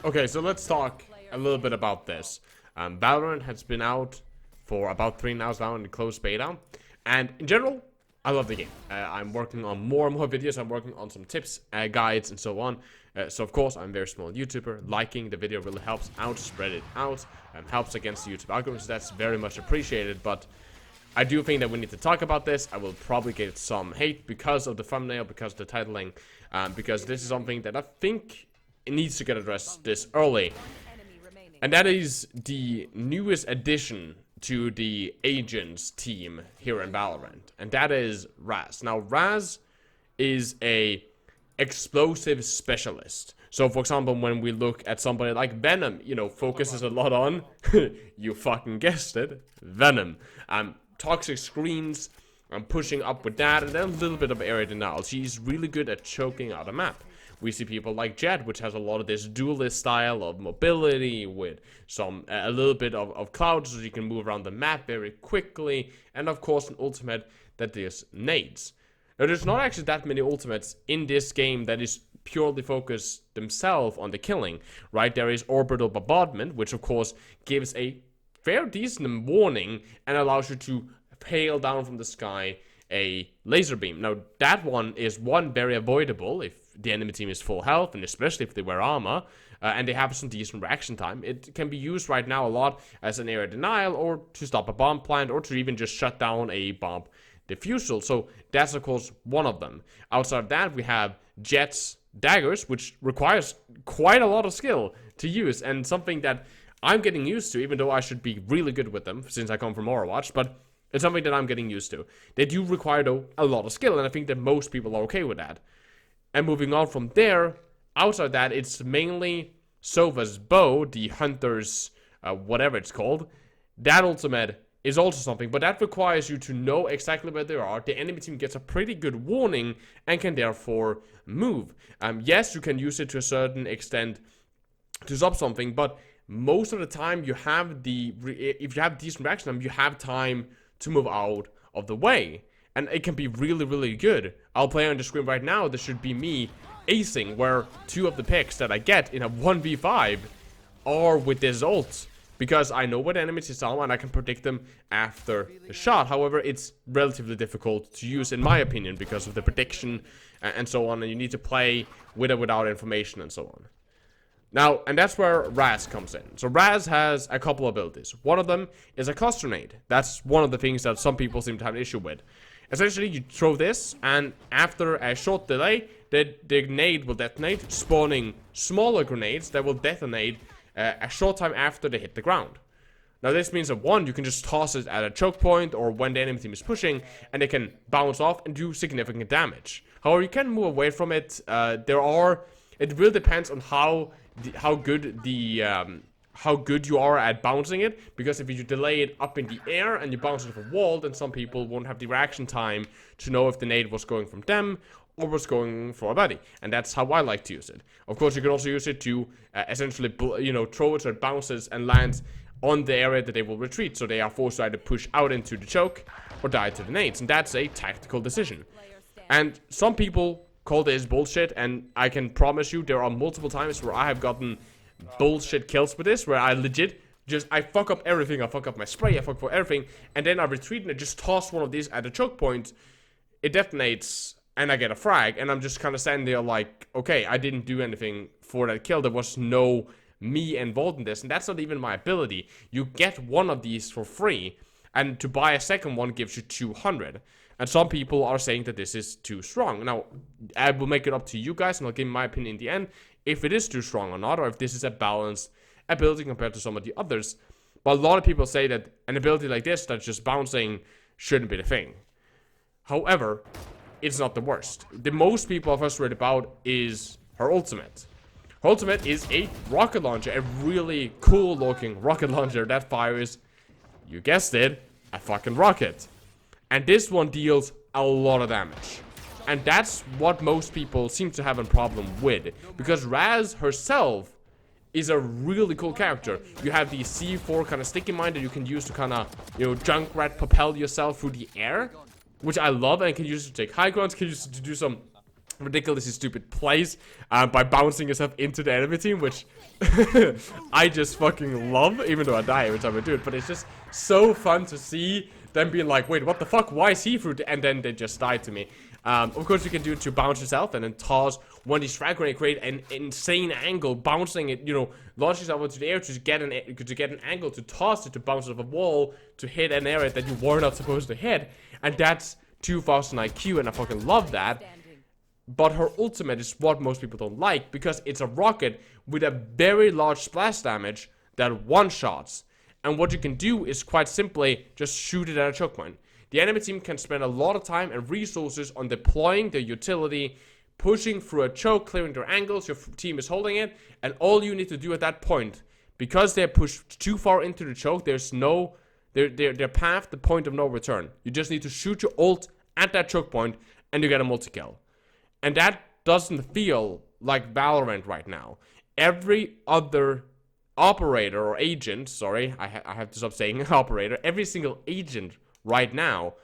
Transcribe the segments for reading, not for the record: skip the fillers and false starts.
Okay, so let's talk a little bit about this. Valorant has been out for about 3 hours now in the closed beta. And in general, I love the game. I'm working on more and more videos. I'm working on some tips, guides, and so on. So of course, I'm a very small YouTuber. Liking the video really helps out, spread it out, helps against the YouTube algorithm. So that's very much appreciated. But I do think that we need to talk about this. I will probably get some hate because of the thumbnail, because of the titling, because this is something that I think it needs to get addressed this early. And that is the newest addition to the agents team here in Valorant, and that is Raze. Now, Raze is a explosive specialist. So, for example, when we look at somebody like Venom, focuses a lot on, you fucking guessed it, Venom. Toxic screens, pushing up with that, and then a little bit of area denial. She's really good at choking out a map. We see people like Jet, which has a lot of this duelist style of mobility with a little bit of clouds so you can move around the map very quickly. And of course an ultimate that deals nades. Now there's not actually that many ultimates in this game that is purely focused themselves on the killing, right? There is orbital bombardment, which of course gives a fair decent warning and allows you to hail down from the sky a laser beam. Now that one is very avoidable if the enemy team is full health, and especially if they wear armor, and they have some decent reaction time. It can be used right now a lot as an area denial, or to stop a bomb plant, or to even just shut down a bomb defusal. So that's of course one of them. Outside of that, we have Jet's daggers, which requires quite a lot of skill to use, and something that I'm getting used to, even though I should be really good with them since I come from Overwatch, but it's something that I'm getting used to. They do require, though, a lot of skill, and I think that most people are okay with that. And moving on from there, outside that, it's mainly Sova's bow, the Hunter's, whatever it's called. That ultimate is also something, but that requires you to know exactly where they are. The enemy team gets a pretty good warning and can therefore move. Yes, you can use it to a certain extent to stop something, but most of the time if you have decent reaction time, you have time to move out of the way. And it can be really, really good. I'll play on the screen right now. This should be me acing, where 2 of the picks that I get in a 1v5 are with this ult. Because I know what enemies is on and I can predict them after the shot. However, it's relatively difficult to use in my opinion because of the prediction and so on. And you need to play with or without information and so on. Now, and that's where Raze comes in. So Raze has a couple abilities. One of them is a cluster nade. That's one of the things that some people seem to have an issue with. Essentially, you throw this, and after a short delay, the nade will detonate, spawning smaller grenades that will detonate a short time after they hit the ground. Now, this means that one, you can just toss it at a choke point or when the enemy team is pushing, and they can bounce off and do significant damage. However, you can move away from it. It really depends on how good you are at bouncing it, because if you delay it up in the air and you bounce it off a wall, then some people won't have the reaction time to know if the nade was going from them or was going for a buddy, and that's how I like to use it. Of course, you can also use it to essentially, throw it so it bounces and lands on the area that they will retreat, so they are forced to either push out into the choke or die to the nades, and that's a tactical decision. And some people call this bullshit, and I can promise you there are multiple times where I have gotten bullshit kills with this, where I legit I fuck up everything. I fuck up my spray, I fuck up everything, and then I retreat and I just toss one of these at a choke point. It detonates and I get a frag, and I'm just kind of standing there like, okay, I didn't do anything for that kill. There was no me involved in this, and that's not even my ability. You get one of these for free, and to buy a second one gives you 200. And some people are saying that this is too strong. Now, I will make it up to you guys, and I'll give my opinion in the end, if it is too strong or not, or if this is a balanced ability compared to some of the others. But a lot of people say that an ability like this, that's just bouncing, shouldn't be the thing. However, it's not the worst. The most people are frustrated about is her ultimate. Her ultimate is a rocket launcher, a really cool looking rocket launcher that fires, you guessed it, a fucking rocket. And this one deals a lot of damage. And that's what most people seem to have a problem with. Because Raze herself is a really cool character. You have the C4 kind of sticky mine that you can use to kind of, Junkrat propel yourself through the air. Which I love, and can use it to take high grounds, can use it to do some ridiculously stupid plays by bouncing yourself into the enemy team, which I just fucking love, even though I die every time I do it. But it's just so fun to see them being like, wait, what the fuck? Why is he through? And then they just die to me. Of course, you can do it to bounce yourself and then toss one of these frag grenade, create an insane angle, bouncing it, you know, launch yourself into the air to get an angle to toss it, to bounce off a wall, to hit an area that you were not supposed to hit. And that's 2000 IQ, and I fucking love that. But her ultimate is what most people don't like, because it's a rocket with a very large splash damage that one-shots. And what you can do is quite simply just shoot it at a choke point. The enemy team can spend a lot of time and resources on deploying their utility, pushing through a choke, clearing their angles, your team is holding it, and all you need to do at that point, because they're pushed too far into the choke, there's no, they're past the point of no return. You just need to shoot your ult at that choke point, and you get a multi-kill. And that doesn't feel like Valorant right now. Every other operator or agent, sorry, I have to stop saying operator, every single agent right now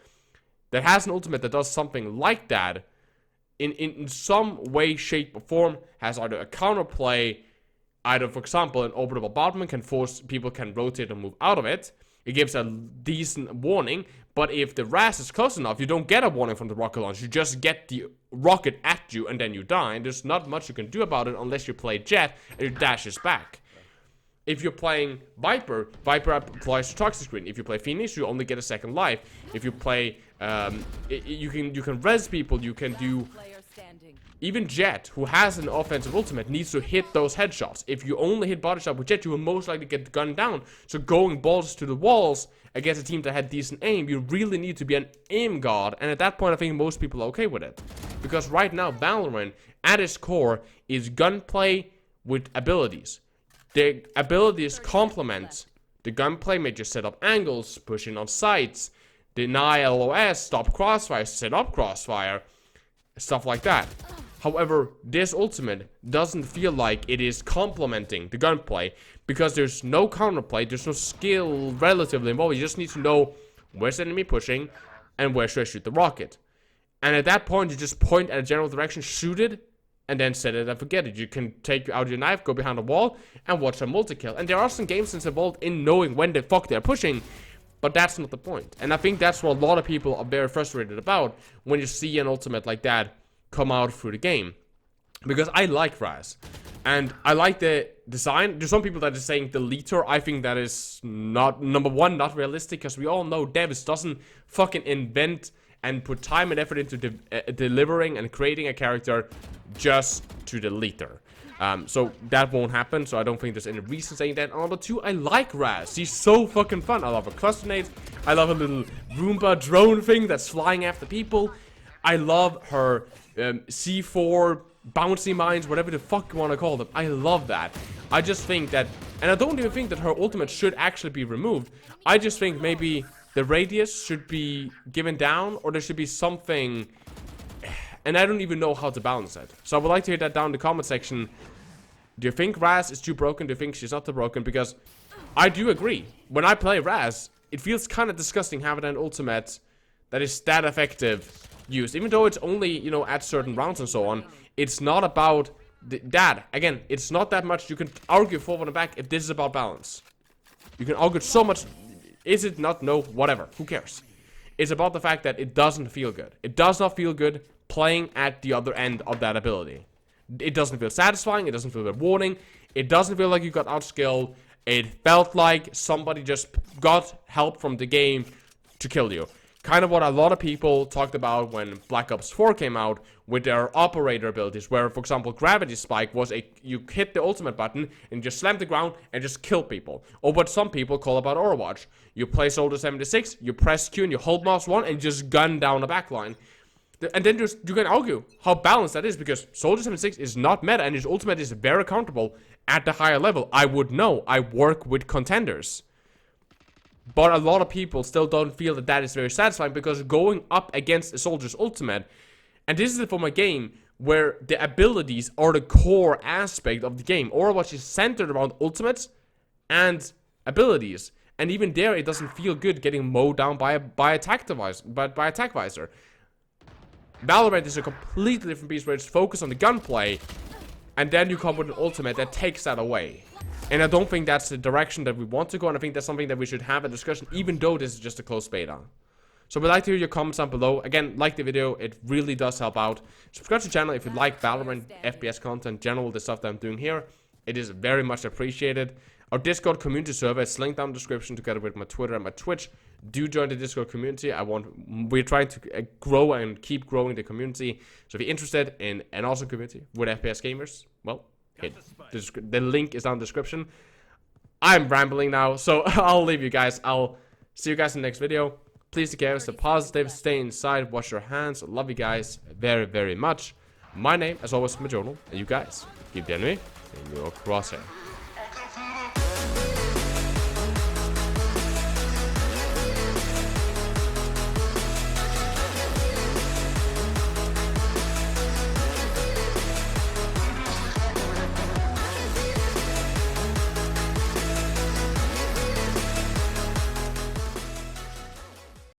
that has an ultimate that does something like that, in some way, shape, or form, has either a counterplay, either, for example, an orbital bombardment can force people can rotate and move out of it. It gives a decent warning, but if the Raze is close enough, you don't get a warning from the rocket launch. You just get the rocket at you and then you die. And there's not much you can do about it unless you play Jet and it dashes back. If you're playing Viper, Viper applies to toxic screen. If you play Phoenix, you only get a second life. If you play, you can res people. You can do. Even Jet, who has an offensive ultimate, needs to hit those headshots. If you only hit body shot with Jet, you will most likely get gunned down. So going balls to the walls against a team that had decent aim, you really need to be an aim god. And at that point, I think most people are okay with it. Because right now, Valorant, at its core, is gunplay with abilities. The abilities complement the gunplay, make you set up angles, push in on sights, deny LOS, stop crossfire, set up crossfire, stuff like that. However, this ultimate doesn't feel like it is complementing the gunplay, because there's no counterplay, there's no skill relatively involved. You just need to know where's the enemy pushing and where should I shoot the rocket. And at that point, you just point at a general direction, shoot it, and then set it and forget it. You can take out your knife, go behind a wall, and watch a multi-kill. And there are some games that's involved in knowing when the fuck they're pushing, but that's not the point. And I think that's what a lot of people are very frustrated about when you see an ultimate like that come out through the game. Because I like Raze, and I like the design. There's some people that are saying deleter. I think that is not, number one, not realistic, because we all know devs doesn't fucking invent and put time and effort into delivering and creating a character just to delete her. So that won't happen, so I don't think there's any reason saying that. And number two, I like Raze. She's so fucking fun. I love her cluster nades. I love her little Roomba drone thing that's flying after people. I love her C4 bouncy mines, whatever the fuck you want to call them. I love that. I just think that, and I don't even think that her ultimate should actually be removed. I just think maybe the radius should be given down, or there should be something, and I don't even know how to balance it. So I would like to hear that down in the comment section. Do you think Raze is too broken? Do you think she's not too broken? Because I do agree. When I play Raze, it feels kind of disgusting having an ultimate that is that effective used. Even though it's only, you know, at certain rounds and so on, it's not about that. Again, it's not that much. You can argue forward and back if this is about balance. You can argue so much. Is it not? No, whatever. Who cares? It's about the fact that it doesn't feel good. It does not feel good playing at the other end of that ability. It doesn't feel satisfying. It doesn't feel rewarding. It doesn't feel like you got outskilled. It felt like somebody just got help from the game to kill you. Kind of what a lot of people talked about when Black Ops 4 came out with their operator abilities, where, for example, Gravity Spike was you hit the ultimate button and just slam the ground and just kill people. Or what some people call about Overwatch. You play Soldier 76, you press Q and you hold mouse 1 and just gun down the backline. And then you can argue how balanced that is, because Soldier 76 is not meta and his ultimate is very countable at the higher level. I would know. I work with contenders. But a lot of people still don't feel that that is very satisfying, because going up against a soldier's ultimate, and this is it from a game where the abilities are the core aspect of the game. Overwatch is centered around ultimates and abilities, and even there it doesn't feel good getting mowed down by attack visor. Valorant is a completely different beast where it's focused on the gunplay, and then you come with an ultimate that takes that away. And I don't think that's the direction that we want to go, and I think that's something that we should have a discussion, even though this is just a closed beta. So we'd like to hear your comments down below. Again, like the video, it really does help out. Subscribe to the channel if you like Valorant, FPS content, general, the stuff that I'm doing here. It is very much appreciated. Our Discord community server is linked down in the description together with my Twitter and my Twitch. Do join the Discord community. We're trying to grow and keep growing the community. So if you're interested in an awesome community with FPS gamers, well, the link is down in the description. I'm rambling now, so I'll leave you guys. I'll see you guys in the next video. Please take care, stay positive, stay inside, wash your hands. I love you guys very, very much. My name, as always, is Jonal, and you guys keep the enemy in your crosshair.